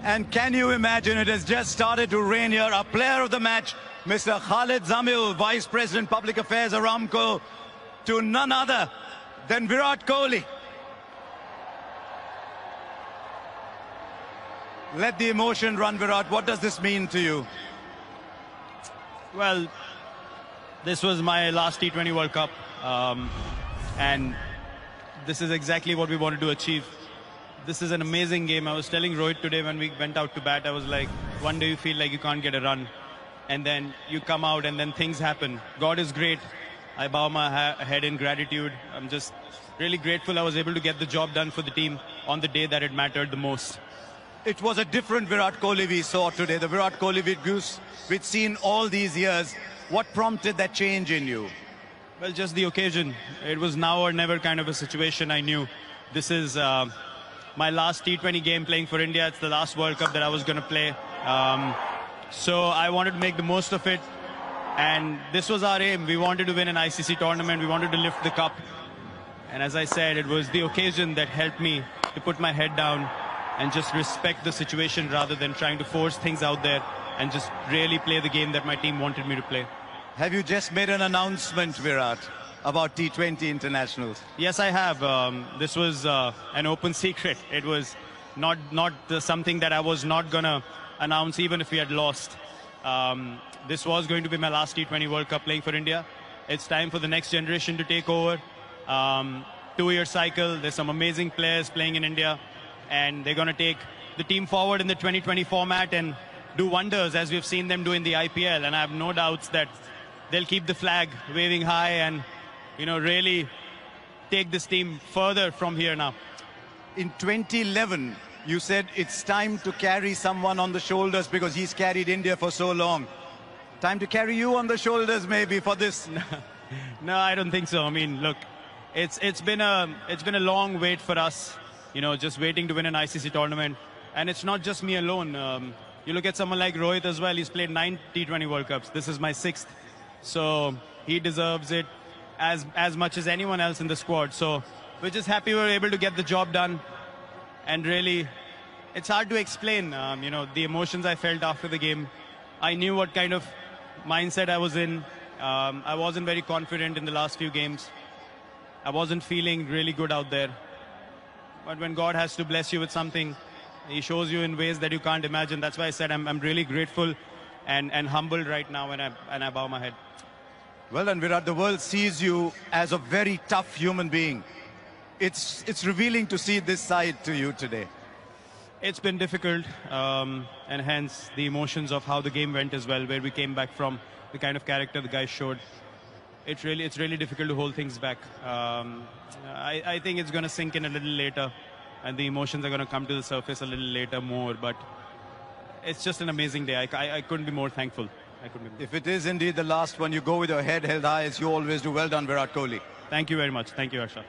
And can you imagine, it has just started to rain here. Our player of the match, Mr. Khalid Zamil, Vice President, Public Affairs, Aramco, to none other than Virat Kohli. Let the emotion run, Virat. What does this mean to you? Well, this was my last T20 World Cup, and this is exactly what we wanted to achieve. This is an amazing game. I was telling Rohit today when we went out to bat, I was like, one day you feel like you can't get a run, and then you come out and then things happen. God is great. I bow my head in gratitude. I'm just really grateful I was able to get the job done for the team on the day that it mattered the most. It was a different Virat Kohli we saw today, the Virat Kohli we'd seen all these years. What prompted that change in you? Well, just the occasion. It was now or never kind of a situation. I knew this is my last T20 game playing for India. It's the last World Cup that I was going to play. So I wanted to make the most of it. And this was our aim. We wanted to win an ICC tournament. We wanted to lift the cup. And as I said, it was the occasion that helped me to put my head down and just respect the situation rather than trying to force things out there and just really play the game that my team wanted me to play. Have you just made an announcement, Virat, about T20 internationals? Yes, I have. This was an open secret. It was not something that I was not going to announce even if we had lost. This was going to be my last T20 World Cup playing for India. It's time for the next generation to take over. 2-year cycle. There's some amazing players playing in India, and they're going to take the team forward in the 2020 format and do wonders as we've seen them do in the IPL. And I have no doubts that they'll keep the flag waving high and, you know, really take this team further from here now. In 2011, you said it's time to carry someone on the shoulders because he's carried India for so long. Time to carry you on the shoulders maybe for this. No, I don't think so. I mean, look, it's been a long wait for us, you know, just waiting to win an ICC tournament. And it's not just me alone. You look at someone like Rohit as well. He's played 9 T20 World Cups. This is my 6th. So he deserves it as much as anyone else in the squad. So we're just happy we were able to get the job done. And really, it's hard to explain, you know, the emotions I felt after the game. I knew what kind of mindset I was in. I wasn't very confident in the last few games. I wasn't feeling really good out there. But when God has to bless you with something, He shows you in ways that you can't imagine. That's why I said I'm really grateful and humbled right now, and I bow my head. Well done, Virat. The world sees you as a very tough human being. It's revealing to see this side to you today. It's been difficult, and hence the emotions of how the game went as well, where we came back from, the kind of character the guys showed. It's really difficult to hold things back. I think it's going to sink in a little later, and the emotions are going to come to the surface a little later more. But it's just an amazing day. I couldn't be more thankful. If it is indeed the last one, you go with your head held high as you always do. Well done, Virat Kohli. Thank you very much. Thank you, Harsha.